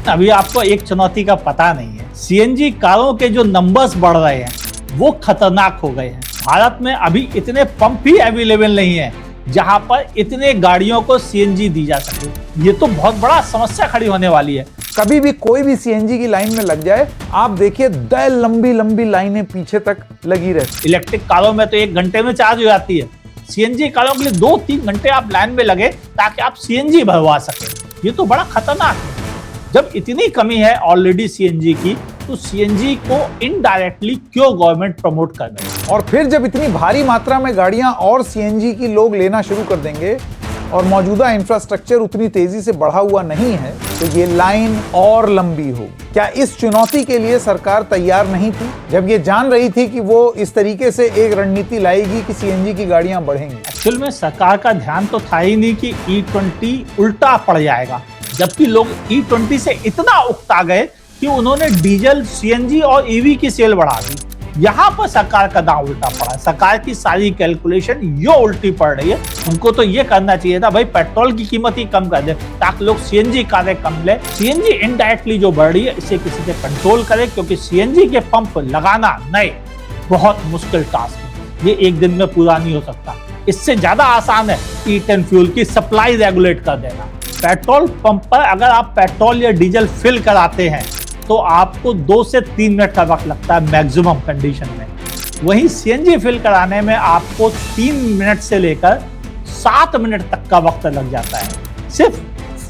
अभी आपको एक चुनौती का पता नहीं है, सीएनजी कारों के जो नंबर्स बढ़ रहे हैं वो खतरनाक हो गए हैं। भारत में अभी इतने पंप ही अवेलेबल नहीं है जहां पर इतने गाड़ियों को सीएनजी दी जा सके। ये तो बहुत बड़ा समस्या खड़ी होने वाली है। कभी भी कोई भी सीएनजी की लाइन में लग जाए, आप देखिए दे लंबी लंबी लाइनें पीछे तक लगी रहती। इलेक्ट्रिक कारों में तो 1 घंटे में चार्ज हो जाती है, सीएनजी कारों के लिए 2-3 घंटे आप लाइन में लगे ताकि आप सीएनजी भरवा सके। ये तो बड़ा खतरनाक है। जब इतनी कमी है ऑलरेडी सीएनजी की, तो सीएनजी को इनडायरेक्टली क्यों गवर्नमेंट प्रमोट कर रही है? और फिर जब इतनी भारी मात्रा में गाड़ियां और सीएनजी की लोग लेना शुरू कर देंगे और मौजूदा इंफ्रास्ट्रक्चर उतनी तेजी से बढ़ा हुआ नहीं है, तो ये लाइन और लंबी हो। क्या इस चुनौती के लिए सरकार तैयार नहीं थी, जब ये जान रही थी कि वो इस तरीके से एक रणनीति लाएगी कि सीएनजी की गाड़ियां बढ़ेंगी? एक्चुअल में सरकार का ध्यान तो था ही नहीं कि E20 उल्टा पड़ जाएगा, जबकि लोग E20 से इतना उकता गए कि उन्होंने डीजल, सीएनजी और ईवी की सेल बढ़ा दी। यहाँ पर सरकार का दांव उल्टा पड़ा। सरकार की सारी कैलकुलेशन यो उल्टी पड़ रही है। उनको तो ये करना चाहिए था भाई, पेट्रोल की कीमत ही कम कर दे ताकि लोग सीएनजी कारें कम ले। सीएनजी इनडायरेक्टली जो बढ़ रही है, इसे किसी से कंट्रोल करे, क्योंकि सीएनजी के पंप लगाना नए बहुत मुश्किल टास्क है। ये एक दिन में पूरा नहीं हो सकता। इससे ज्यादा आसान है E10 फ्यूल की सप्लाई रेगुलेट कर देना। पेट्रोल पंप पर अगर आप पेट्रोल या डीजल फिल कराते हैं तो आपको 2 से 3 मिनट का वक्त लगता है मैक्सिमम कंडीशन में। वहीं सीएनजी फिल कराने में आपको 3 मिनट से लेकर 7 मिनट तक का वक्त लग जाता है सिर्फ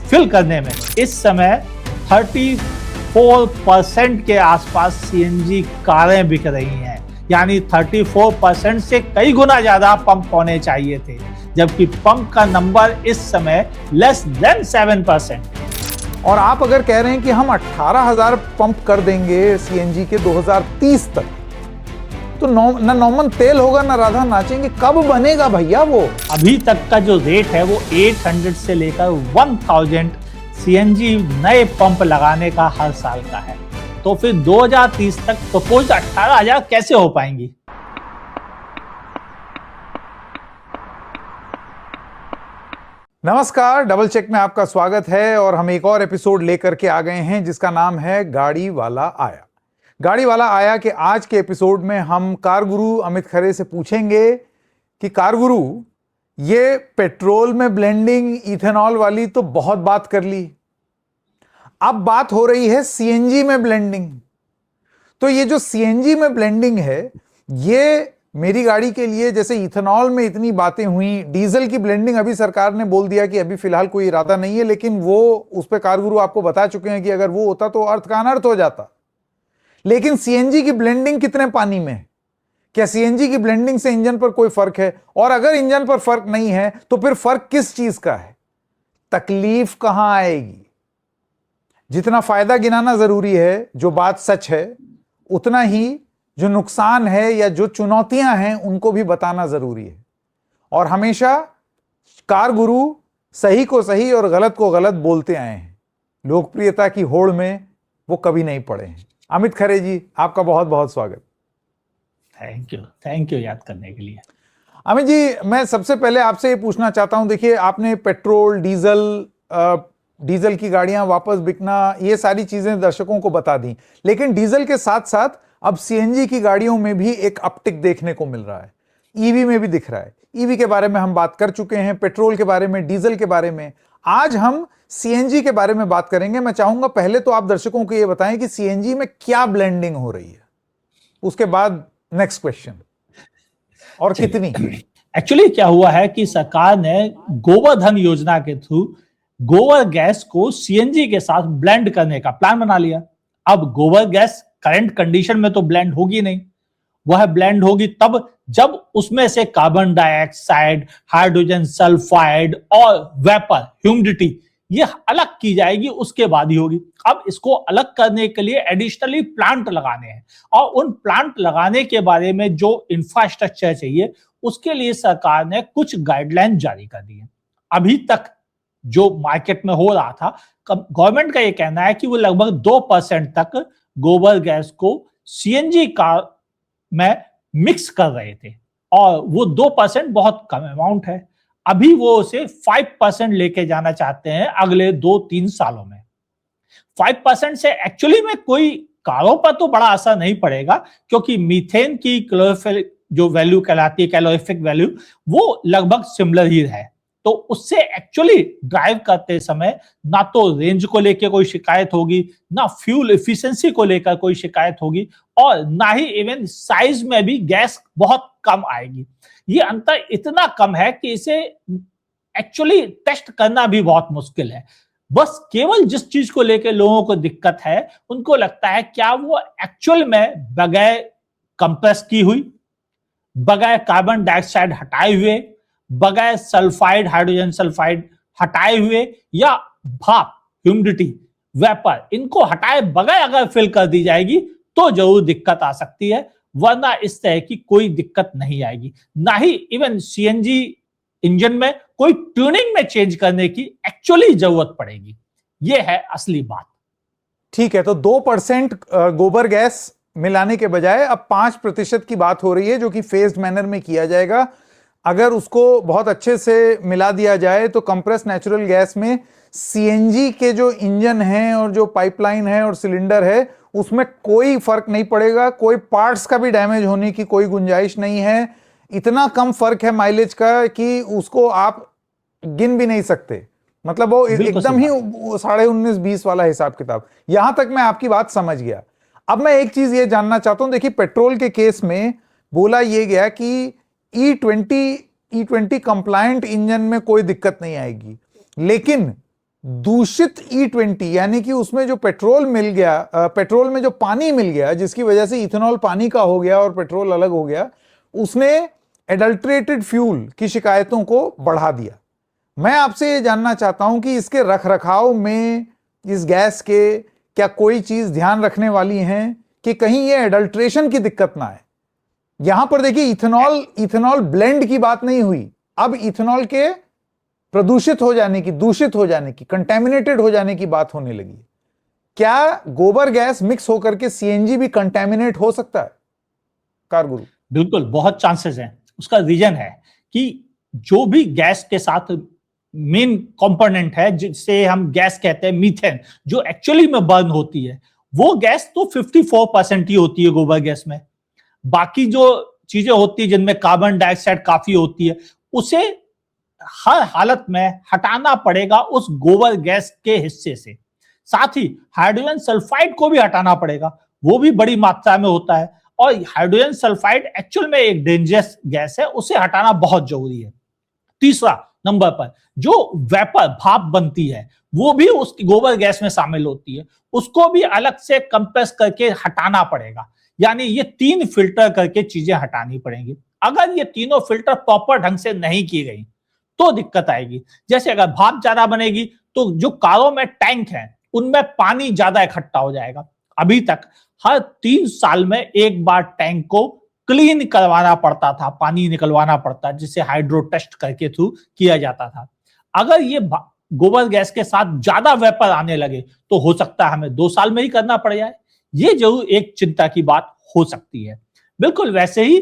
फिल करने में। इस समय 34% के आसपास सीएनजी कारें बिक रही हैं, यानी 34% से कई गुना ज्यादा पंप होने चाहिए थे, जबकि पंप का नंबर इस समय लेस देन 7%। और आप अगर कह रहे हैं कि हम 18,000 पंप कर देंगे सीएनजी के 2030 तक, तो ना नॉर्मन तेल होगा ना राधा नाचेंगे। कब बनेगा भैया वो? अभी तक का जो रेट है वो 800 से लेकर 1000 सीएनजी नए पंप लगाने का हर साल का है। तो फिर 2030 तक प्रपोज 18,000 कैसे हो पाएंगी? नमस्कार, डबल चेक में आपका स्वागत है। और हम एक और एपिसोड लेकर के आ गए हैं जिसका नाम है गाड़ी वाला आया। गाड़ी वाला आया के आज के एपिसोड में हम कार गुरु अमित खरे से पूछेंगे कि कार गुरु, ये पेट्रोल में ब्लेंडिंग, इथेनॉल वाली तो बहुत बात कर ली, अब बात हो रही है सीएनजी में ब्लेंडिंग। तो ये जो सीएनजी में ब्लेंडिंग है, ये मेरी गाड़ी के लिए, जैसे इथेनॉल में इतनी बातें हुई, डीजल की ब्लेंडिंग अभी सरकार ने बोल दिया कि अभी फिलहाल कोई इरादा नहीं है, लेकिन वो उस पे कार गुरु आपको बता चुके हैं कि अगर वो होता तो अर्थ का अनर्थ हो जाता। लेकिन सीएनजी की ब्लेंडिंग कितने पानी में है? क्या सीएनजी की ब्लेंडिंग से इंजन पर कोई फर्क है? और अगर इंजन पर फर्क नहीं है तो फिर फर्क किस चीज का है? तकलीफ कहां आएगी? जितना फायदा गिनाना जरूरी है, जो बात सच है, उतना ही जो नुकसान है या जो चुनौतियां हैं उनको भी बताना जरूरी है। और हमेशा कार गुरु सही को सही और गलत को गलत बोलते आए हैं। लोकप्रियता की होड़ में वो कभी नहीं पड़े हैं। अमित खरे जी, आपका बहुत बहुत स्वागत। थैंक यू याद करने के लिए। अमित जी, मैं सबसे पहले आपसे ये पूछना चाहता हूं, देखिए आपने पेट्रोल, डीजल की गाड़ियां वापस बिकना, ये सारी चीजें दर्शकों को बता दी, लेकिन डीजल के साथ साथ अब सीएनजी की गाड़ियों में भी एक अपटिक देखने को मिल रहा है, ईवी में भी दिख रहा है। ईवी के बारे में हम बात कर चुके हैं, पेट्रोल के बारे में, डीजल के बारे में। आज हम सीएनजी के बारे में बात करेंगे। मैं चाहूंगा पहले तो आप दर्शकों को यह बताएं कि सीएनजी में क्या ब्लेंडिंग हो रही है, उसके बाद नेक्स्ट क्वेश्चन, और कितनी। एक्चुअली क्या हुआ है कि सरकार ने गोवर्धन योजना के थ्रू गोबर गैस को सीएनजी के साथ ब्लेंड करने का प्लान बना लिया। अब गोबर गैस करंट कंडीशन में तो ब्लेंड होगी नहीं, वह ब्लेंड होगी तब जब उसमें से कार्बन डाइऑक्साइड, हाइड्रोजन सल्फाइड और वेपर, ह्यूमिडिटी, ये अलग की जाएगी, उसके बाद ही होगी। अब इसको अलग करने के लिए एडिशनली प्लांट लगाने हैं, और उन प्लांट लगाने के बारे में जो इंफ्रास्ट्रक्चर चाहिए, उसके लिए सरकार ने कुछ गाइडलाइन जारी कर दी है। अभी तक जो मार्केट में हो रहा था, गवर्नमेंट का ये कहना है कि वो लगभग 2% तक गोबर गैस को सीएनजी कार में मिक्स कर रहे थे, और वो 2% बहुत कम अमाउंट है। अभी वो उसे 5% लेके जाना चाहते हैं अगले 2-3 सालों में। 5% से एक्चुअली में कोई कारों पर तो बड़ा असर नहीं पड़ेगा, क्योंकि मीथेन की क्लोरोफिल जो वैल्यू कहलाती है, कैलोरीफिक वैल्यू, वो लगभग सिमिलर ही है। तो उससे एक्चुअली ड्राइव करते समय ना तो रेंज को लेकर कोई शिकायत होगी, ना फ्यूल एफिशिएंसी को लेकर कोई शिकायत होगी, और ना ही इवन साइज में भी गैस बहुत कम आएगी। ये अंतर इतना कम है कि इसे एक्चुअली टेस्ट करना भी बहुत मुश्किल है। बस केवल जिस चीज को लेकर लोगों को दिक्कत है, उनको लगता है क्या वो एक्चुअल में बगैर कंप्रेस की हुई, बगैर कार्बन डाइऑक्साइड हटाए हुए, बगैर सल्फाइड हाइड्रोजन सल्फाइड हटाए हुए, या भाप ह्यूमिडिटी वेपर इनको हटाए बगैर अगर फिल कर दी जाएगी तो जरूर दिक्कत आ सकती है, वरना इस तरह की कोई दिक्कत नहीं आएगी। ना ही इवन सीएनजी इंजन में कोई ट्यूनिंग में चेंज करने की एक्चुअली जरूरत पड़ेगी। यह है असली बात। ठीक है, तो 2% गोबर गैस मिलाने के बजाय अब 5% की बात हो रही है, जो कि फेज्ड मैनर में किया जाएगा। अगर उसको बहुत अच्छे से मिला दिया जाए तो कंप्रेस नेचुरल गैस में सीएनजी के जो इंजन हैं और जो पाइपलाइन है और सिलेंडर है, उसमें कोई फर्क नहीं पड़ेगा। कोई पार्ट्स का भी डैमेज होने की कोई गुंजाइश नहीं है। इतना कम फर्क है माइलेज का कि उसको आप गिन भी नहीं सकते। मतलब वो एकदम ही 19.5-20 वाला हिसाब किताब। यहां तक मैं आपकी बात समझ गया। अब मैं एक चीज ये जानना चाहता हूं, देखिए पेट्रोल के केस में बोला ये गया कि E20 कंप्लायंट इंजन में कोई दिक्कत नहीं आएगी, लेकिन दूषित E20 यानी कि उसमें जो पेट्रोल मिल गया, पेट्रोल में जो पानी मिल गया, जिसकी वजह से इथेनॉल पानी का हो गया और पेट्रोल अलग हो गया, उसने एडल्ट्रेटेड फ्यूल की शिकायतों को बढ़ा दिया। मैं आपसे ये जानना चाहता हूं कि इसके रखरखाव में इस गैस के क्या कोई चीज ध्यान रखने वाली है कि कहीं ये एडल्ट्रेशन की दिक्कत ना आए। यहां पर देखिए इथेनॉल ब्लेंड की बात नहीं हुई, अब इथेनॉल के प्रदूषित हो जाने की, दूषित हो जाने की, कंटेमिनेटेड हो जाने की बात होने लगी। क्या गोबर गैस मिक्स होकर के सीएनजी भी कंटेमिनेट हो सकता है कारगुरु? बिल्कुल, बहुत चांसेस हैं। उसका रीजन है कि जो भी गैस के साथ मेन कंपोनेंट है, जिसे हम गैस कहते हैं मीथेन, जो एक्चुअली में बर्न होती है, वो गैस तो 54% ही होती है गोबर गैस में। बाकी जो चीजें होती है जिनमें कार्बन डाइऑक्साइड काफी होती है, उसे हर हालत में हटाना पड़ेगा उस गोबर गैस के हिस्से से। साथ ही हाइड्रोजन सल्फाइड को भी हटाना पड़ेगा, वो भी बड़ी मात्रा में होता है, और हाइड्रोजन सल्फाइड एक्चुअल में एक डेंजरस गैस है, उसे हटाना बहुत जरूरी है। तीसरा नंबर पर जो वेपर भाप बनती है, वो भी उस गोबर गैस में शामिल होती है, उसको भी अलग से कंप्रेस करके हटाना पड़ेगा। यानी ये 3 फिल्टर करके चीजें हटानी पड़ेंगी। अगर ये तीनों फिल्टर प्रॉपर ढंग से नहीं की गई तो दिक्कत आएगी। जैसे अगर भाप ज्यादा बनेगी तो जो कारों में टैंक है उनमें पानी ज्यादा इकट्ठा हो जाएगा। अभी तक हर 3 साल में एक बार टैंक को क्लीन करवाना पड़ता था, पानी निकलवाना पड़ता, जिसे हाइड्रो टेस्ट करके थ्रू किया जाता था। अगर ये गोबर गैस के साथ ज्यादा वेपर आने लगे तो हो सकता है हमें 2 साल में ही करना पड़ जाए। ये जरूर एक चिंता की बात हो सकती है। बिल्कुल वैसे ही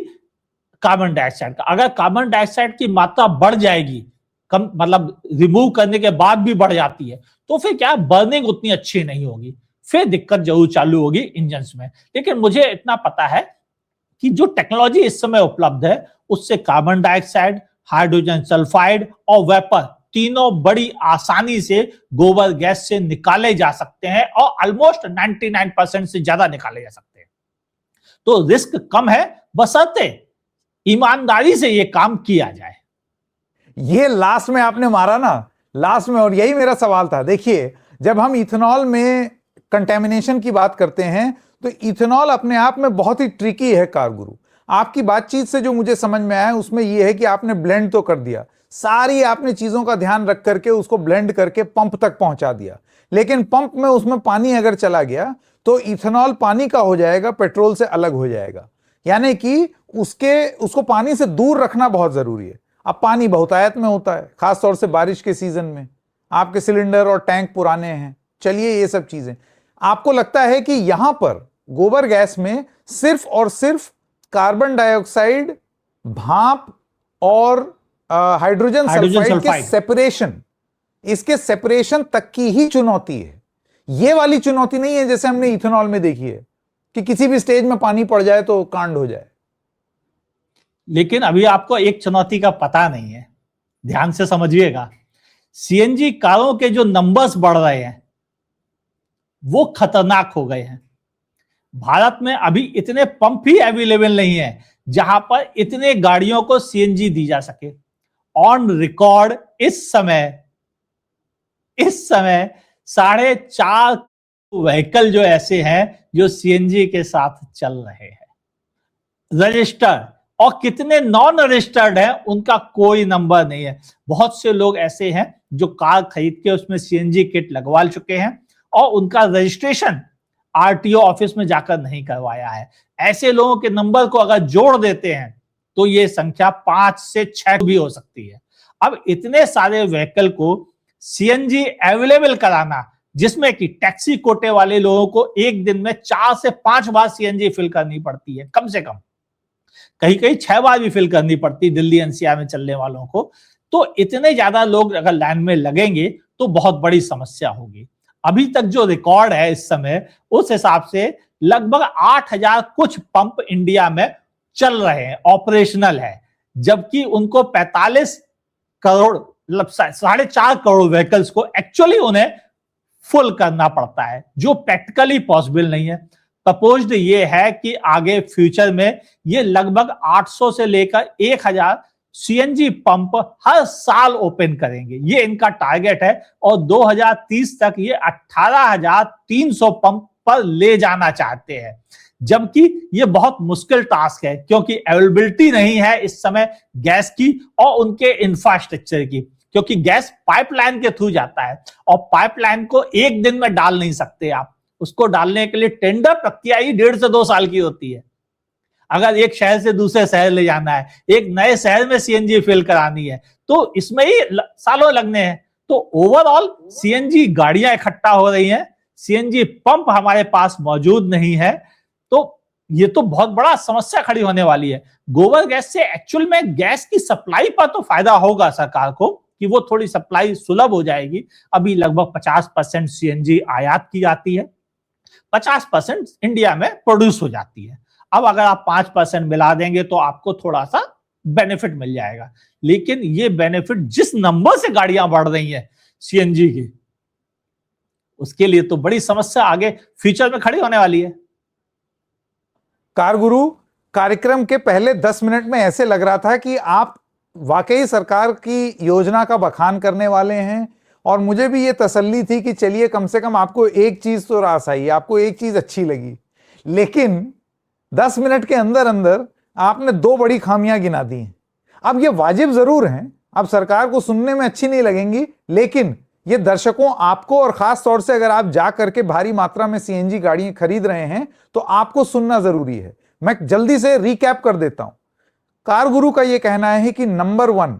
कार्बन डाइऑक्साइड का, अगर कार्बन डाइऑक्साइड की मात्रा बढ़ जाएगी, कम मतलब रिमूव करने के बाद भी बढ़ जाती है, तो फिर क्या बर्निंग उतनी अच्छी नहीं होगी, फिर दिक्कत जरूर चालू होगी इंजन्स में। लेकिन मुझे इतना पता है कि जो टेक्नोलॉजी इस समय उपलब्ध है, उससे कार्बन डाइऑक्साइड, हाइड्रोजन सल्फाइड और वेपर तीनों बड़ी आसानी से गोबर गैस से निकाले जा सकते हैं, और ऑलमोस्ट 99% से ज्यादा निकाले जा सकते हैं। तो रिस्क कम है, बशर्ते ईमानदारी से ये काम किया जाए। ये लास्ट में आपने मारा ना, लास्ट में, और यही मेरा सवाल था। देखिए, जब हम इथेनॉल में कंटेमिनेशन की बात करते हैं तो इथेनॉल अपने आप में बहुत ही ट्रिकी है कारगुरु। आपकी बातचीत से जो मुझे समझ में आया उसमें यह है कि आपने ब्लेंड तो कर दिया, सारी आपने चीजों का ध्यान रख करके उसको ब्लेंड करके पंप तक पहुंचा दिया, लेकिन पंप में उसमें पानी अगर चला गया तो इथेनॉल पानी का हो जाएगा, पेट्रोल से अलग हो जाएगा। यानी कि उसको पानी से दूर रखना बहुत जरूरी है। अब पानी बहुतायत में होता है, खासतौर से बारिश के सीजन में, आपके सिलेंडर और टैंक पुराने हैं, चलिए ये सब चीजें। आपको लगता है कि यहां पर गोबर गैस में सिर्फ और सिर्फ कार्बन डाइऑक्साइड, भाप और हाइड्रोजन सल्फाइड के सेपरेशन, इसके सेपरेशन तक की ही चुनौती है, ये वाली चुनौती नहीं है जैसे हमने इथेनॉल में देखी है कि किसी भी स्टेज में पानी पड़ जाए तो कांड हो जाए। लेकिन अभी आपको एक चुनौती का पता नहीं है, ध्यान से समझिएगा। सीएनजी कारों के जो नंबर्स बढ़ रहे हैं वो खतरनाक हो गए हैं। भारत में अभी इतने पंप ही अवेलेबल नहीं है जहां पर इतने गाड़ियों को सीएनजी दी जा सके। ऑन रिकॉर्ड इस समय 4.5 व्हीकल जो ऐसे हैं जो सीएनजी के साथ चल रहे हैं। रजिस्टर्ड और कितने नॉन रजिस्टर्ड हैं उनका कोई नंबर नहीं है। बहुत से लोग ऐसे हैं जो कार खरीद के उसमें सीएनजी किट लगवा चुके हैं और उनका रजिस्ट्रेशन आरटीओ ऑफिस में जाकर नहीं करवाया है। ऐसे लोगों के नंबर को अगर जोड़ देते हैं तो ये संख्या 5 से 6 भी हो सकती है। अब इतने सारे व्हीकल को सीएनजी अवेलेबल कराना, जिसमें कि टैक्सी कोटे वाले लोगों को एक दिन में 4 से 5 बार सीएनजी फिल करनी पड़ती है, कम से कम कहीं कहीं 6 बार भी फिल करनी पड़ती दिल्ली एनसीआर में चलने वालों को। तो इतने ज्यादा लोग अगर लाइन में लगेंगे तो बहुत बड़ी समस्या होगी। अभी तक जो रिकॉर्ड है इस समय, उस हिसाब से लगभग 8,000 कुछ पंप इंडिया में चल रहे हैं, ऑपरेशनल है, जबकि उनको 45 करोड़, मतलब 4.5 करोड़ व्हीकल्स को एक्चुअली उन्हें फुल करना पड़ता है, जो प्रैक्टिकली पॉसिबल नहीं है। प्रपोज्ड ये है कि आगे फ्यूचर में ये लगभग 800 से लेकर 1,000 सीएनजी पंप हर साल ओपन करेंगे, ये इनका टारगेट है। और 2030 तक ये 18,300 पंप पर ले जाना चाहते हैं, जबकि ये बहुत मुश्किल टास्क है क्योंकि अवेलेबिलिटी नहीं है इस समय गैस की और उनके इंफ्रास्ट्रक्चर की, क्योंकि गैस पाइपलाइन के थ्रू जाता है और पाइपलाइन को एक दिन में डाल नहीं सकते आप। उसको डालने के लिए टेंडर प्रक्रिया ही 1.5 से 2 साल की होती है। अगर एक शहर से दूसरे शहर ले जाना है, एक नए शहर में सीएनजी फिल करानी है, तो इसमें ही सालों लगने हैं। तो ओवरऑल सीएनजी गाड़ियां इकट्ठा हो रही हैं, सीएनजी पंप हमारे पास मौजूद नहीं है, तो ये तो बहुत बड़ा समस्या खड़ी होने वाली है। गोबर गैस से एक्चुअल में गैस की सप्लाई पर तो फायदा होगा सरकार को कि वो थोड़ी सप्लाई सुलभ हो जाएगी। अभी लगभग 50% सीएनजी आयात की जाती है, 50% इंडिया में प्रोड्यूस हो जाती है। अब अगर आप 5% मिला देंगे तो आपको थोड़ा सा बेनिफिट मिल जाएगा, लेकिन ये बेनिफिट जिस नंबर से गाड़ियां बढ़ रही हैं सीएनजी की, उसके लिए तो बड़ी समस्या आगे फ्यूचर में खड़ी होने वाली है। कारगुरु कार्यक्रम के पहले 10 मिनट में ऐसे लग रहा था कि आप वाकई सरकार की योजना का बखान करने वाले हैं, और मुझे भी ये तसल्ली थी कि चलिए कम से कम आपको एक चीज तो रास आई, आपको एक चीज अच्छी लगी। लेकिन 10 मिनट के अंदर अंदर आपने 2 बड़ी खामियां गिना दी हैं। अब ये वाजिब जरूर हैं, अब सरकार को सुनने में अच्छी नहीं लगेंगी, लेकिन ये दर्शकों, आपको और खास तौर से अगर आप जा करके भारी मात्रा में सीएनजी गाड़ियां खरीद रहे हैं तो आपको सुनना जरूरी है। मैं जल्दी से रिकैप कर देता हूं। कारगुरु का यह कहना है कि नंबर 1,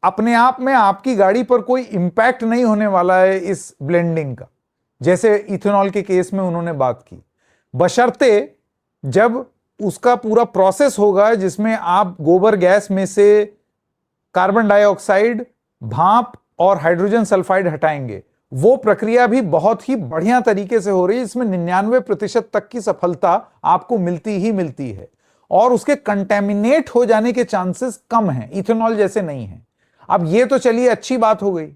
अपने आप में आपकी गाड़ी पर कोई इंपैक्ट नहीं होने वाला है इस ब्लेंडिंग का, जैसे इथेनॉल के केस में उन्होंने बात की, बशर्ते जब उसका पूरा प्रोसेस होगा जिसमें आप गोबर गैस में से कार्बन डाइऑक्साइड, भाप और हाइड्रोजन सल्फाइड हटाएंगे। वो प्रक्रिया भी बहुत ही बढ़िया तरीके से हो रही है, इसमें 99% तक की सफलता आपको मिलती ही मिलती है, और उसके कंटेमिनेट हो जाने के चांसेस कम हैं, इथेनॉल जैसे नहीं है। अब ये तो चलिए अच्छी बात हो गई,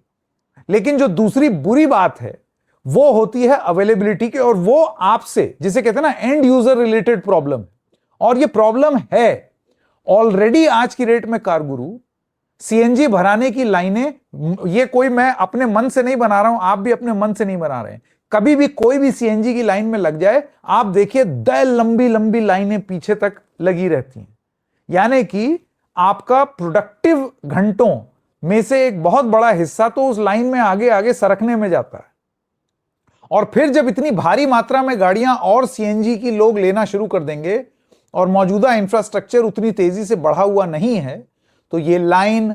लेकिन जो दूसरी बुरी बात है वो होती है अवेलेबिलिटी की, और वो आपसे, जिसे कहते हैं ना, एंड यूजर रिलेटेड प्रॉब्लम। और ये प्रॉब्लम है ऑलरेडी आज की रेट में। कारगुरु सीएनजी भराने की लाइनें, ये कोई मैं अपने मन से नहीं बना रहा हूं, आप भी अपने मन से नहीं बना रहे हैं। कभी भी कोई भी सीएनजी की लाइन में लग जाए, आप देखिए लंबी लंबी लाइनें पीछे तक लगी रहती हैं, यानी कि आपका प्रोडक्टिव घंटों में से एक बहुत बड़ा हिस्सा तो उस लाइन में आगे आगे सरकने में जाता है। और फिर जब इतनी भारी मात्रा में गाड़ियां और सीएनजी की लोग लेना शुरू कर देंगे और मौजूदा इंफ्रास्ट्रक्चर उतनी तेजी से बढ़ा हुआ नहीं है, तो ये लाइन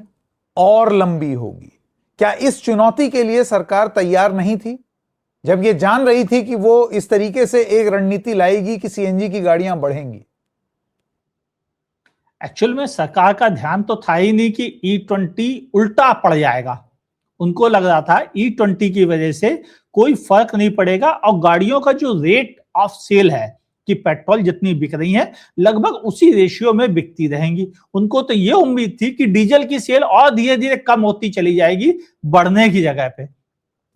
और लंबी होगी। क्या इस चुनौती के लिए सरकार तैयार नहीं थी, जब ये जान रही थी कि वो इस तरीके से एक रणनीति लाएगी कि सीएनजी की गाड़ियां बढ़ेंगी? एक्चुअल में सरकार का ध्यान तो था ही नहीं कि E20 उल्टा पड़ जाएगा। उनको लग रहा था E20 की वजह से कोई फर्क नहीं पड़ेगा और गाड़ियों का जो रेट ऑफ सेल है कि पेट्रोल जितनी बिक रही है लगभग उसी रेशियो में बिकती रहेंगी। उनको तो ये उम्मीद थी कि डीजल की सेल और धीरे धीरे कम होती चली जाएगी बढ़ने की जगह पे,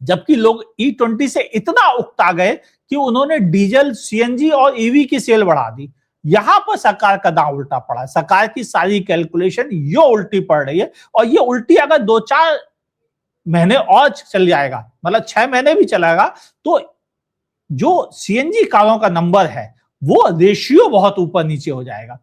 जबकि लोग E20 से इतना उकता गए कि उन्होंने डीजल, सीएनजी और ईवी की सेल बढ़ा दी। यहां पर सरकार का दांव उल्टा पड़ा। सरकार की सारी कैलकुलेशन ये उल्टी पड़ रही है और ये उल्टी अगर 2-4 महीने और चल जाएगा, मतलब 6 महीने भी चलेगा, तो जो सीएनजी कारों का नंबर है वो रेशियो बहुत ऊपर नीचे हो जाएगा।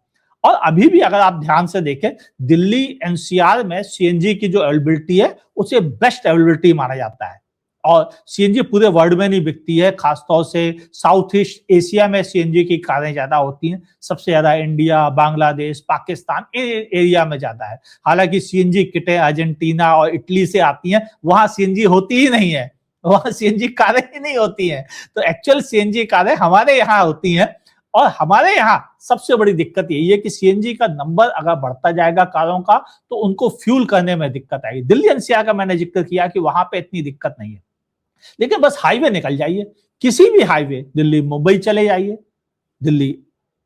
और अभी भी अगर आप ध्यान से देखें, दिल्ली एनसीआर में सीएनजी की जो अवेलेबिलिटी है उसे बेस्ट अवेलेबिलिटी माना जाता है और सीएनजी पूरे वर्ल्ड में नहीं बिकती है, खासतौर से साउथ ईस्ट एशिया में सीएनजी की कारें ज्यादा होती हैं। सबसे ज्यादा इंडिया, बांग्लादेश, पाकिस्तान एरिया में ज्यादा है। हालांकि सीएनजी किटें अर्जेंटीना और इटली से आती हैं, वहां सीएनजी होती ही नहीं है, वहां सीएनजी कारें ही नहीं होती हैं। तो एक्चुअल सीएनजी कारें हमारे यहाँ होती हैं और हमारे यहाँ सबसे बड़ी दिक्कत यही है कि सीएनजी का नंबर अगर बढ़ता जाएगा कारों का तो उनको फ्यूल करने में दिक्कत आएगी। दिल्ली एनसीआर का मैंने जिक्र किया कि वहां पे इतनी दिक्कत नहीं है, लेकिन बस हाईवे निकल जाइए, किसी भी हाईवे, दिल्ली मुंबई चले जाइए, दिल्ली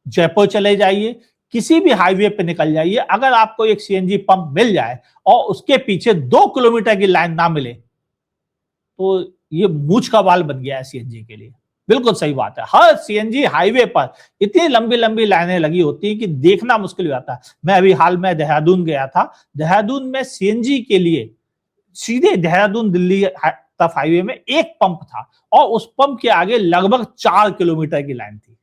जयपुर चले जाइए, किसी भी हाईवे पे निकल जाइए, अगर आपको एक सीएनजी पंप मिल जाए और उसके पीछे 2 किलोमीटर की लाइन ना मिले तो ये मूंछ का बाल बन गया है सीएनजी के लिए। बिल्कुल सही बात है। हर सीएनजी हाईवे पर इतनी लंबी लंबी लाइनें लगी होती हैं कि देखना मुश्किल हो जाता है। मैं अभी हाल में देहरादून गया था, देहरादून में सीएनजी के लिए सीधे देहरादून दिल्ली तक हाईवे में एक पंप था और उस पंप के आगे लगभग 4 किलोमीटर की लाइन थी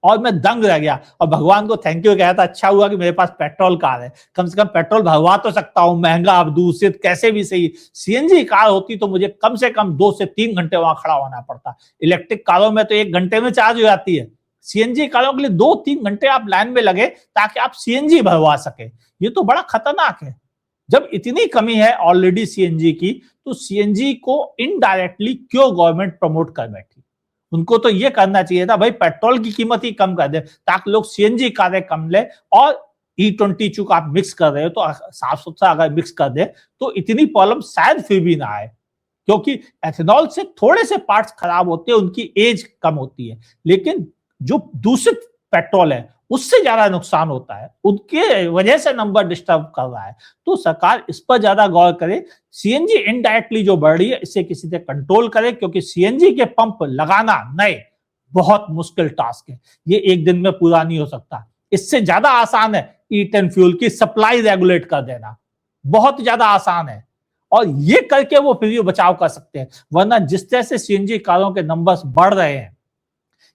और मैं दंग रह गया और भगवान को थैंक यू कहा था, अच्छा हुआ कि मेरे पास पेट्रोल कार है, कम से कम पेट्रोल भरवा तो सकता हूं, महंगा अब दूषित कैसे भी सही। सीएनजी कार होती तो मुझे कम से कम 2 से 3 घंटे वहां खड़ा होना पड़ता। इलेक्ट्रिक कारों में तो 1 घंटे में चार्ज हो जाती है, सीएनजी कारों के लिए 2-3 घंटे आप लाइन में लगे ताकि आप सीएनजी भरवा सके। ये तो बड़ा खतरनाक है। जब इतनी कमी है ऑलरेडी सीएनजी की, तो सीएनजी को इनडायरेक्टली क्यों गवर्नमेंट प्रमोट कर बैठी? उनको तो ये करना चाहिए था भाई पेट्रोल की कीमत ही कम कर दे ताकि लोग सीएनजी कारें कम ले और E20 चूंकि आप मिक्स कर रहे हो तो साफ सुथरा अगर मिक्स कर दे तो इतनी प्रॉब्लम शायद फिर भी ना आए, क्योंकि एथेनॉल से थोड़े से पार्ट्स खराब होते हैं, उनकी एज कम होती है, लेकिन जो दूषित पेट्रोल है उससे ज्यादा नुकसान होता है, उनके वजह से नंबर डिस्टर्ब कर रहा है। तो सरकार इस पर ज्यादा गौर करे। सीएनजी इनडायरेक्टली जो बढ़ रही है इसे किसी से कंट्रोल करे, क्योंकि सीएनजी के पंप लगाना नए बहुत मुश्किल टास्क है, ये एक दिन में पूरा नहीं हो सकता। इससे ज्यादा आसान है E10 फ्यूल की सप्लाई रेगुलेट कर देना, बहुत ज्यादा आसान है और ये करके वो फिर बचाव कर सकते हैं। वरना जिस तरह से सीएनजी कारों के नंबर्स बढ़ रहे हैं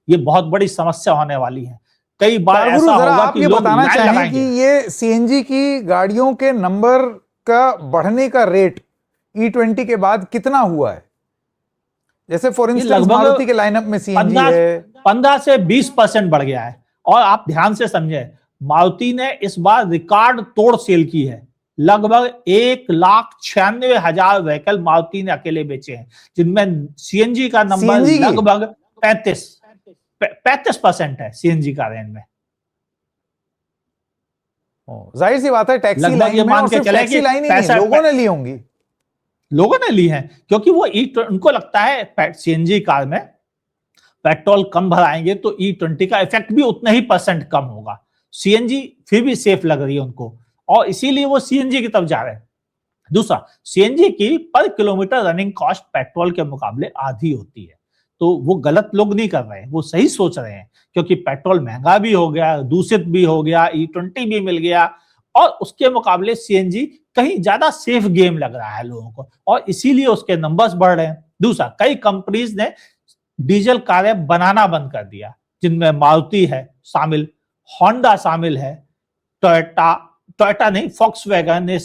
ये बहुत बड़ी समस्या होने वाली है। कई बार ऐसा होगा आप ये बताना चाहें कि ये सीएनजी की गाड़ियों के नंबर का बढ़ने का रेट E20 के बाद कितना हुआ है? जैसे फॉर इंस्टेंस मारुति के लाइनअप में सीएनजी है 15 से 20% बढ़ गया है। और आप ध्यान से समझे, मारुति ने इस बार रिकॉर्ड तोड़ सेल की है। लगभग 1,96,000 व्हीकल मारुति ने अकेले बेचे हैं, जिनमें सीएनजी का नंबर लगभग 35% है सीएनजी का रेंज में। जाहिर सी बात है टैक्सी लाइन में, और सिर्फ टैक्सी लाइन ही नहीं, लोगों ने ली होंगी, लोगों ने ली है, क्योंकि वो उनको लगता है सीएनजी कार में पेट्रोल कम भराएंगे तो E20 का इफेक्ट भी उतना ही % कम होगा। सीएनजी फिर भी सेफ लग रही है उनको और इसीलिए वो सीएनजी की तरफ जा रहे हैं। दूसरा, सीएनजी की पर किलोमीटर रनिंग कॉस्ट पेट्रोल के मुकाबले आधी होती है, तो वो गलत लोग नहीं कर रहे हैं, वो सही सोच रहे हैं, क्योंकि पेट्रोल महंगा भी हो गया, दूषित भी हो गया, E20 भी मिल गया और उसके मुकाबले सीएनजी कहीं ज्यादा सेफ गेम लग रहा है लोगों को और इसीलिए उसके नंबर्स बढ़ रहे हैं। दूसरा, कई कंपनीज ने डीजल कारें बनाना बंद कर दिया, जिनमें मारुति है शामिल, होंडा शामिल है, टोयोटा नहीं, Volkswagen,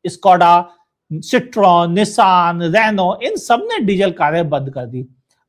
Skoda, Citroen, Nissan, Renault, इन सब ने डीजल कारें बंद कर दी।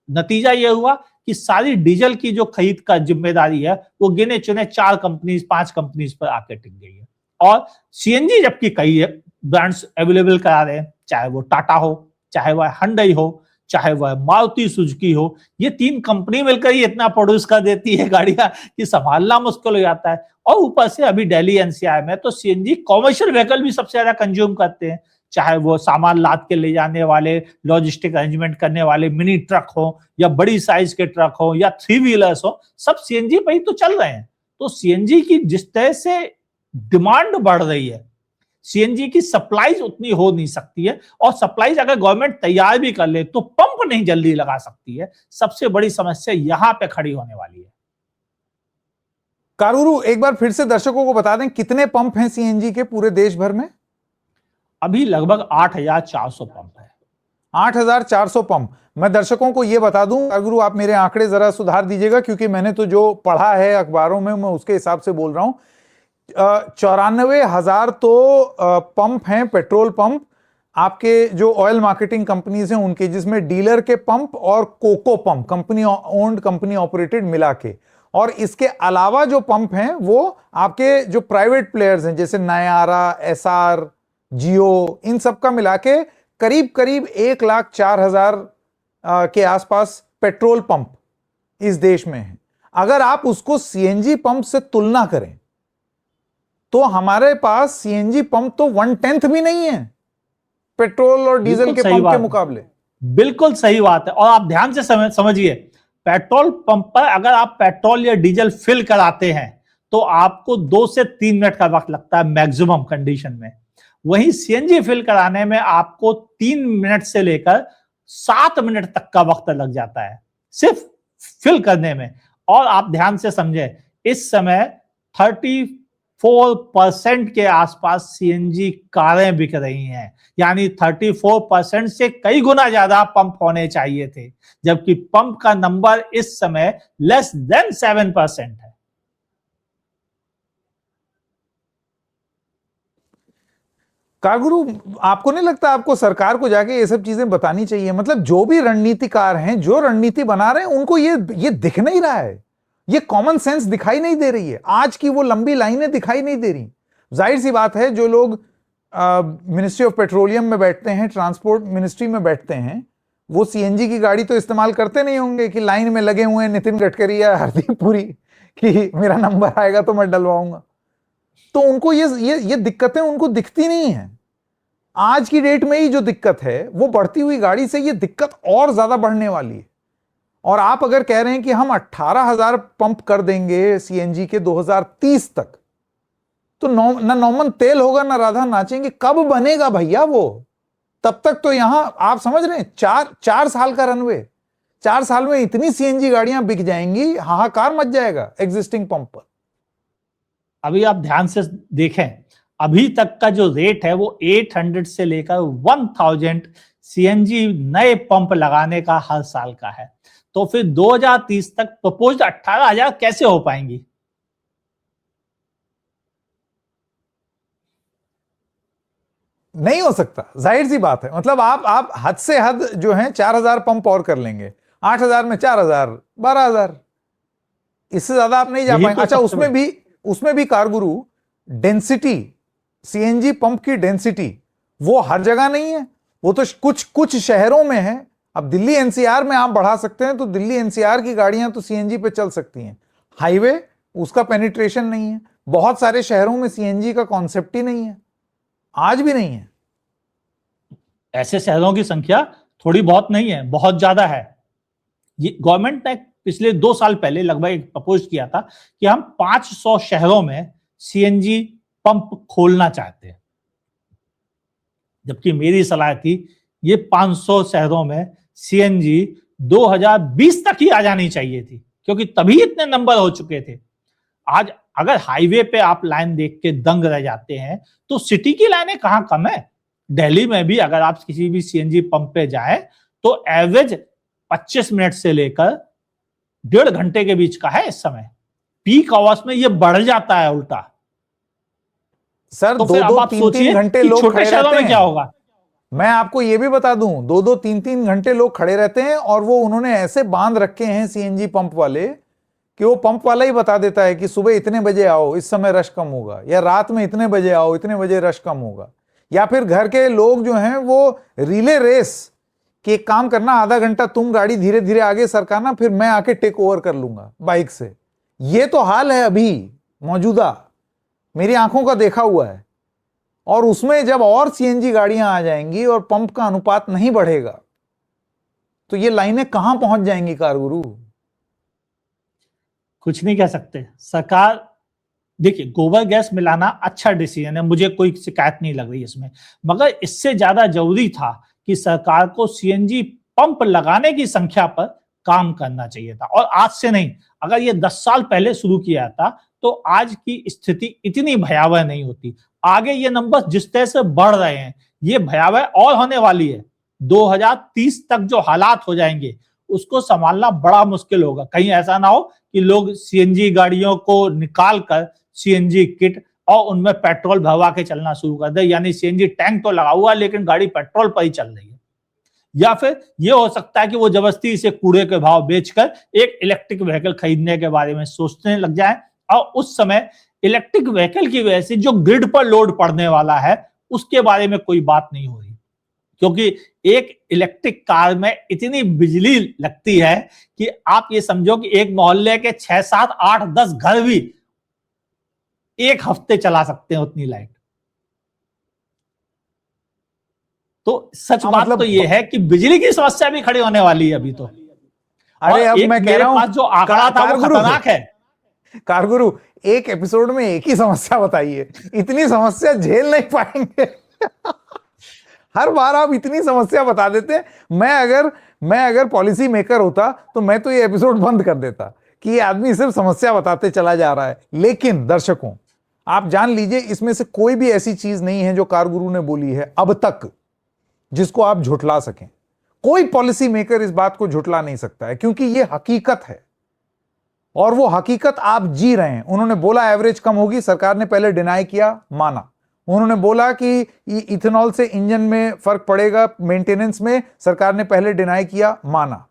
नतीजा यह हुआ कि सारी डीजल की जो खरीद का जिम्मेदारी है वो गिने चुने 4 कंपनीज 5 कंपनीज पर आके टिक गई है और सीएनजी जबकि कई ब्रांड्स अवेलेबल करा रहे हैं, चाहे वो टाटा हो, चाहे वह हुंडई हो, चाहे वह मारुति सुजुकी हो, ये 3 कंपनी मिलकर ही इतना प्रोड्यूस कर देती है गाड़ियां कि संभालना मुश्किल हो जाता है। और ऊपर से अभी दिल्ली एनसीआर में तो सीएनजी कॉमर्शियल व्हीकल भी सबसे ज्यादा कंज्यूम करते हैं, चाहे वो सामान लाद के ले जाने वाले, लॉजिस्टिक अरेंजमेंट करने वाले मिनी ट्रक हो या बड़ी साइज के ट्रक हो या 3 व्हीलर्स हो, सब सीएनजी पे ही तो चल रहे हैं। तो सीएनजी की जिस तरह से डिमांड बढ़ रही है, सीएनजी की सप्लाईज उतनी हो नहीं सकती है, और सप्लाईज अगर गवर्नमेंट तैयार भी कर ले तो पंप नहीं जल्दी लगा सकती है। सबसे बड़ी समस्या यहां पे खड़ी होने वाली है। कारगुरु, एक बार फिर से दर्शकों को बता दें कितने पंप हैं सीएनजी के पूरे देश भर में? अभी लगभग 8,400 पंप है। 8,400 पंप। मैं दर्शकों को यह बता दूं, कारगुरु आप मेरे आंकड़े जरा सुधार दीजिएगा, क्योंकि मैंने तो जो पढ़ा है अखबारों में मैं उसके हिसाब से बोल रहा हूं। 94,000 तो पंप हैं, पेट्रोल पंप आपके जो ऑयल मार्केटिंग कंपनीज हैं उनके, जिसमें डीलर के पंप और COCO pump, company owned company operated मिला के। और इसके अलावा जो पंप हैं वो आपके जो प्राइवेट प्लेयर्स हैं, जैसे नयारा, एसआर, जियो, इन सब का मिला के करीब करीब 1,04,000 के आसपास पेट्रोल पंप इस देश में है। अगर आप उसको सीएनजी पंप से तुलना करें तो हमारे पास सीएनजी पंप तो 1/10 भी नहीं है पेट्रोल और डीजल के पंप के मुकाबले। बिल्कुल सही बात है। और आप ध्यान से समझिए, पेट्रोल पंप पर अगर आप पेट्रोल या डीजल फिल कराते हैं तो आपको 2 से 3 मिनट का वक्त लगता है मैक्सिमम कंडीशन में। वहीं सीएनजी फिल कराने में आपको 3 मिनट से लेकर 7 मिनट तक का वक्त लग जाता है सिर्फ फिल करने में। और आप ध्यान से समझे, इस समय 34% के आसपास सीएनजी कारें बिक रही हैं, यानी 34% से कई गुना ज्यादा पंप होने चाहिए थे, जबकि पंप का नंबर इस समय लेस देन 7% है। कारगुरु, आपको नहीं लगता आपको सरकार को जाके ये सब चीजें बतानी चाहिए? मतलब जो भी रणनीतिकार हैं, जो रणनीति बना रहे हैं, उनको ये दिख नहीं रहा है, ये कॉमन सेंस दिखाई नहीं दे रही है, आज की वो लंबी लाइनें दिखाई नहीं दे रही। जाहिर सी बात है, जो लोग मिनिस्ट्री ऑफ पेट्रोलियम में बैठते हैं, ट्रांसपोर्ट मिनिस्ट्री में बैठते हैं, वो सीएनजी की गाड़ी तो इस्तेमाल करते नहीं होंगे कि लाइन में लगे हुए हैं नितिन गडकरी या हरदीप पुरी कि मेरा नंबर आएगा तो मैं डलवाऊंगा। तो उनको ये दिक्कतें उनको दिखती नहीं है। आज की डेट में ही जो दिक्कत है वो बढ़ती हुई गाड़ी से ये दिक्कत और ज्यादा बढ़ने वाली है। और आप अगर कह रहे हैं कि हम 18,000 पंप कर देंगे सीएनजी के 2030 तक, तो ना नॉमन तेल होगा ना राधा नाचेंगे। कब बनेगा भैया वो? तब तक तो यहां आप समझ रहे हैं 4 साल का रनवे, 4 साल में इतनी सीएनजी गाड़ियां बिक जाएंगी, हाहाकार मच जाएगा एग्जिस्टिंग पंप पर। अभी आप ध्यान से देखें, अभी तक का जो रेट है वो 800 से लेकर 1000 सीएनजी नए पंप लगाने का हर साल का है। तो फिर 2030 तक प्रपोज्ड 18,000 कैसे हो पाएंगी? नहीं हो सकता, जाहिर सी बात है। मतलब आप हद से हद जो है 4,000 पंप और कर लेंगे, 8,000 में 4,000, 12,000, इससे ज्यादा आप नहीं जा पाएंगे। अच्छा, उसमें भी कारगुरु डेंसिटी, सीएनजी पंप की डेंसिटी वो हर जगह नहीं है, वो तो कुछ शहरों में है। अब दिल्ली एनसीआर में आप बढ़ा सकते हैं, तो दिल्ली एनसीआर की गाड़ियां तो सीएनजी पे चल सकती हैं। हाईवे उसका पेनिट्रेशन नहीं है, बहुत सारे शहरों में सीएनजी का कॉन्सेप्ट ही नहीं है, आज भी नहीं है। ऐसे शहरों की संख्या थोड़ी बहुत नहीं है, बहुत ज्यादा है। ये गवर्नमेंट ने पिछले 2 साल पहले लगभग एक प्रपोज किया था कि हम 500 शहरों में सीएनजी पंप खोलना चाहते हैं, जबकि मेरी सलाह थी ये 500 शहरों में सीएनजी 2020 तक ही आ जानी चाहिए थी, क्योंकि तभी इतने नंबर हो चुके थे। आज अगर हाईवे पे आप लाइन देख के दंग रह जाते हैं तो सिटी की लाइनें कहां कम है। दिल्ली में भी अगर आप किसी भी सीएनजी पंप पे जाएं तो एवरेज 25 मिनट से लेकर 1.5 घंटे के बीच का है इस समय। पीक आवर्स में ये बढ़ जाता है उल्टा। सर, तो 2-2-3-3 घंटे लोग छोटे शहरों में क्या होगा? मैं आपको यह भी बता दूं, 2-2-3-3 घंटे लोग खड़े रहते हैं, और वो उन्होंने ऐसे बांध रखे हैं सीएनजी पंप वाले कि वो पंप वाला ही बता देता है कि सुबह इतने बजे आओ, इस समय रश कम होगा, या रात में इतने बजे आओ, इतने बजे रश कम होगा। या फिर घर के लोग जो हैं वो रिले रेस कि एक काम करना, आधा घंटा तुम गाड़ी धीरे धीरे आगे सरकाना, फिर मैं आके टेक ओवर कर लूंगा बाइक से। ये तो हाल है अभी मौजूदा, मेरी आंखों का देखा हुआ है। और उसमें जब और सीएनजी गाड़ियां आ जाएंगी और पंप का अनुपात नहीं बढ़ेगा तो ये लाइनें कहां पहुंच जाएंगी कारगुरु? कुछ नहीं कह सकते। सरकार, देखिए, गोबर गैस मिलाना अच्छा डिसीजन है, मुझे कोई शिकायत नहीं लग रही इसमें, मगर इससे ज्यादा जरूरी था कि सरकार को सीएनजी पंप लगाने की संख्या पर काम करना चाहिए था। और आज से नहीं, अगर ये 10 साल पहले शुरू किया था तो आज की स्थिति इतनी भयावह नहीं होती। आगे ये नंबर जिस तरह से बढ़ रहे हैं, ये भयावह और होने वाली है। 2030 तक जो हालात हो जाएंगे उसको संभालना बड़ा मुश्किल होगा। कहीं ऐसा ना हो कि लोग सीएनजी गाड़ियों को निकाल कर सीएनजी किट और उनमें पेट्रोल भरवा के चलना शुरू कर दे, यानी सीएनजी टैंक तो लगा हुआ लेकिन गाड़ी पेट्रोल पर ही चल रही है। या फिर ये हो सकता है कि वो जबरदस्ती इसे कूड़े के भाव बेचकर एक इलेक्ट्रिक व्हीकल खरीदने के बारे में सोचने लग जाए, और उस समय इलेक्ट्रिक व्हीकल की वजह से जो ग्रिड पर लोड पड़ने वाला है उसके बारे में कोई बात नहीं हो रही, क्योंकि एक इलेक्ट्रिक कार में इतनी बिजली लगती है कि आप ये समझो कि एक मोहल्ले के 6, 7, 8, 10 घर भी एक हफ्ते चला सकते हैं उतनी लाइट। तो सच बात मतलब तो ये है कि बिजली की समस्या भी खड़ी होने वाली है अभी तो। अरे अब मैं कह रहा हूं, जो आंकड़ा था वो खतरनाक है। कारगुरु, एक एपिसोड में एक ही समस्या बताइए, इतनी समस्या झेल नहीं पाएंगे। हर बार आप इतनी समस्या बता देते हैं। मैं अगर पॉलिसी मेकर होता तो मैं तो ये एपिसोड बंद कर देता कि ये आदमी सिर्फ समस्या बताते चला जा रहा है। लेकिन दर्शकों, आप जान लीजिए, इसमें से कोई भी ऐसी चीज नहीं है जो कारगुरु ने बोली है अब तक जिसको आप झुठला सकें। कोई पॉलिसी मेकर इस बात को झुठला नहीं सकता है, क्योंकि ये हकीकत है और वो हकीकत आप जी रहे हैं। उन्होंने बोला एवरेज कम होगी, सरकार ने पहले डिनाई किया, माना। उन्होंने बोला कि इथेनॉल से इंजन में फर्क पड़ेगा मेंटेनेंस में, सरकार ने पहले डिनाई किया, माना।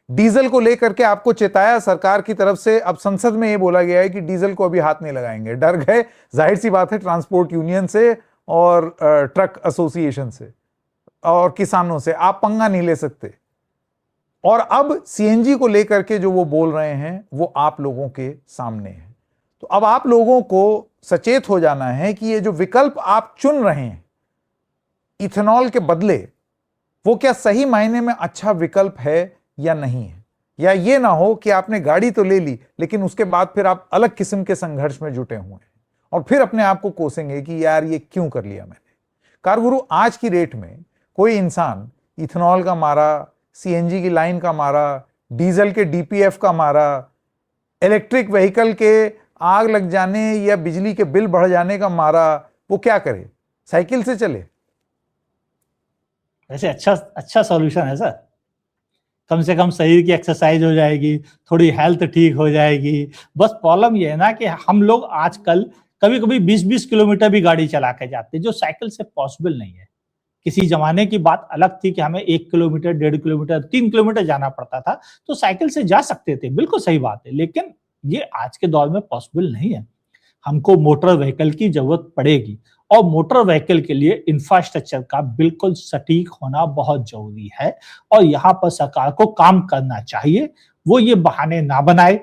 डीजल को लेकर के आपको चेताया सरकार की तरफ से, अब संसद में यह बोला गया है कि डीजल को अभी हाथ नहीं लगाएंगे। डर गए, जाहिर सी बात है, ट्रांसपोर्ट यूनियन से और ट्रक एसोसिएशन से और किसानों से आप पंगा नहीं ले सकते। और अब सीएनजी को लेकर के जो वो बोल रहे हैं वो आप लोगों के सामने है। तो अब आप लोगों को सचेत हो जाना है कि ये जो विकल्प आप चुन रहे हैं इथेनॉल के बदले, वो क्या सही मायने में अच्छा विकल्प है या नहीं है। या ये ना हो कि आपने गाड़ी तो ले ली लेकिन उसके बाद फिर आप अलग किस्म के संघर्ष में जुटे हुए हैं और फिर अपने आप को कोसेंगे कि यार ये क्यों कर लिया मैंने। कारगुरु, आज की डेट में कोई इंसान इथेनॉल का मारा, सीएनजी की लाइन का मारा, डीजल के डीपीएफ का मारा, इलेक्ट्रिक व्हीकल के आग लग जाने या बिजली के बिल बढ़ जाने का मारा, वो क्या करे? साइकिल से चले। वैसे अच्छा सॉल्यूशन है सर। कम से कम शरीर की एक्सरसाइज हो जाएगी, थोड़ी हेल्थ ठीक हो जाएगी। बस प्रॉब्लम ये है ना कि हम लोग आजकल कभी कभी 20-20 किलोमीटर भी गाड़ी चला के जाते हैं, जो साइकिल से पॉसिबल नहीं है। किसी जमाने की बात अलग थी कि हमें 1 किलोमीटर, 1.5 किलोमीटर, 3 किलोमीटर जाना पड़ता था, तो साइकिल से जा सकते थे, बिल्कुल सही बात है। लेकिन ये आज के दौर में पॉसिबल नहीं है। हमको मोटर व्हीकल की जरूरत पड़ेगी और मोटर व्हीकल के लिए इंफ्रास्ट्रक्चर का बिल्कुल सटीक होना बहुत जरूरी है और यहाँ पर सरकार को काम करना चाहिए। वो ये बहाने ना बनाए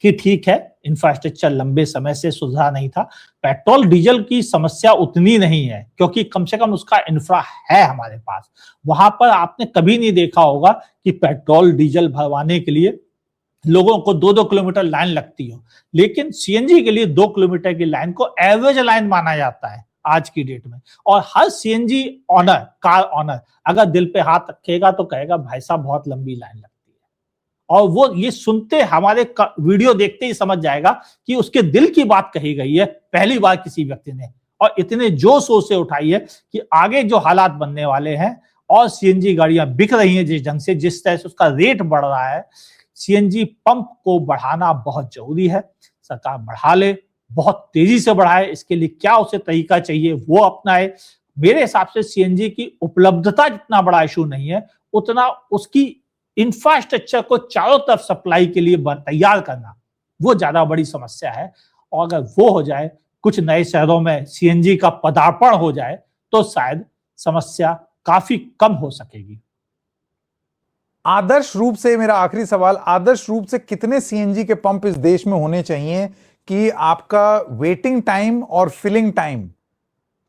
कि ठीक है इंफ्रास्ट्रक्चर लंबे समय से सुधरा नहीं था। पेट्रोल डीजल की समस्या उतनी नहीं है क्योंकि कम से कम उसका इंफ्रा है हमारे पास। वहां पर आपने कभी नहीं देखा होगा कि पेट्रोल डीजल भरवाने के लिए लोगों को 2-2 किलोमीटर लाइन लगती हो, लेकिन सीएनजी के लिए 2 किलोमीटर की लाइन को एवरेज लाइन माना जाता है आज की डेट में। और हर सीएनजी ऑनर, कार ऑनर अगर दिल पे हाथ रखेगा तो कहेगा भाई साहब बहुत लंबी लाइन लगती है, और वो ये सुनते हमारे वीडियो देखते ही समझ जाएगा कि उसके दिल की बात कही गई है पहली बार किसी व्यक्ति ने, और इतने जोश से उठाई है कि आगे जो हालात बनने वाले हैं और सीएनजी गाड़ियां बिक रही हैं जिस ढंग से, जिस तरह से उसका रेट बढ़ रहा है, सीएनजी पंप को बढ़ाना बहुत जरूरी है। सरकार बढ़ा ले, बहुत तेजी से बढ़ाए। इसके लिए क्या उसे तरीका चाहिए वो अपनाए। मेरे हिसाब से सीएनजी की उपलब्धता जितना बड़ा इशू नहीं है, उतना उसकी इंफ्रास्ट्रक्चर को चारों तरफ सप्लाई के लिए तैयार करना वो ज्यादा बड़ी समस्या है। और अगर वो हो जाए, कुछ नए शहरों में सीएनजी का पदार्पण हो जाए, तो शायद समस्या काफी कम हो सकेगी। आदर्श रूप से, मेरा आखिरी सवाल, आदर्श रूप से कितने सीएनजी के पंप इस देश में होने चाहिए कि आपका वेटिंग टाइम और फिलिंग टाइम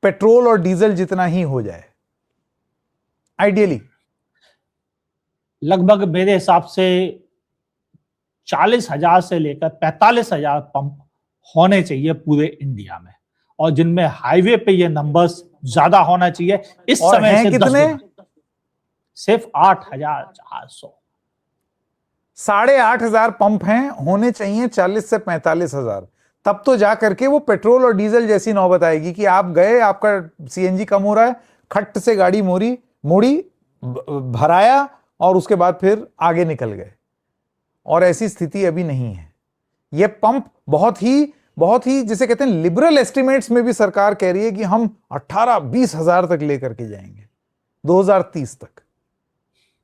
पेट्रोल और डीजल जितना ही हो जाए आइडियली? लगभग मेरे हिसाब से 40,000 से लेकर 45,000 पंप होने चाहिए पूरे इंडिया में, और जिनमें हाईवे पे ये नंबर्स ज्यादा होना चाहिए। इस और समय हैं से 10 कितने? दिन सिर्फ 8,400। 8,500 पंप हैं, होने चाहिए 40 से 45,000। तब तो जा करके वो पेट्रोल और डीजल जैसी नौबत आएगी कि आप गए, आपका सीएनजी कम हो रहा है, खट्ट से गाड़ी मोड़ी भराया और उसके बाद फिर आगे निकल गए। और ऐसी स्थिति अभी नहीं है। ये पंप बहुत ही जिसे कहते हैं लिबरल एस्टिमेट्स में भी सरकार कह रही है कि हम 18-20 हजार तक लेकर के जाएंगे 2030 तक।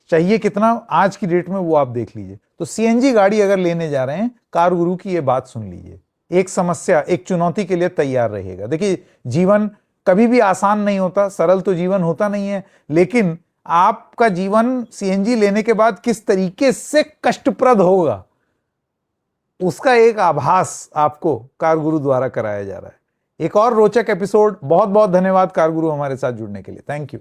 चाहिए कितना आज की डेट में वो आप देख लीजिए। तो सीएनजी गाड़ी अगर लेने जा रहे हैं, कारगुरु की ये बात सुन लीजिए। एक समस्या, एक चुनौती के लिए तैयार रहेगा। देखिए, जीवन कभी भी आसान नहीं होता, सरल तो जीवन होता नहीं है, लेकिन आपका जीवन सीएनजी लेने के बाद किस तरीके से कष्टप्रद होगा उसका एक आभास आपको कारगुरु द्वारा कराया जा रहा है। एक और रोचक एपिसोड। बहुत बहुत धन्यवाद कारगुरु हमारे साथ जुड़ने के लिए। Thank you.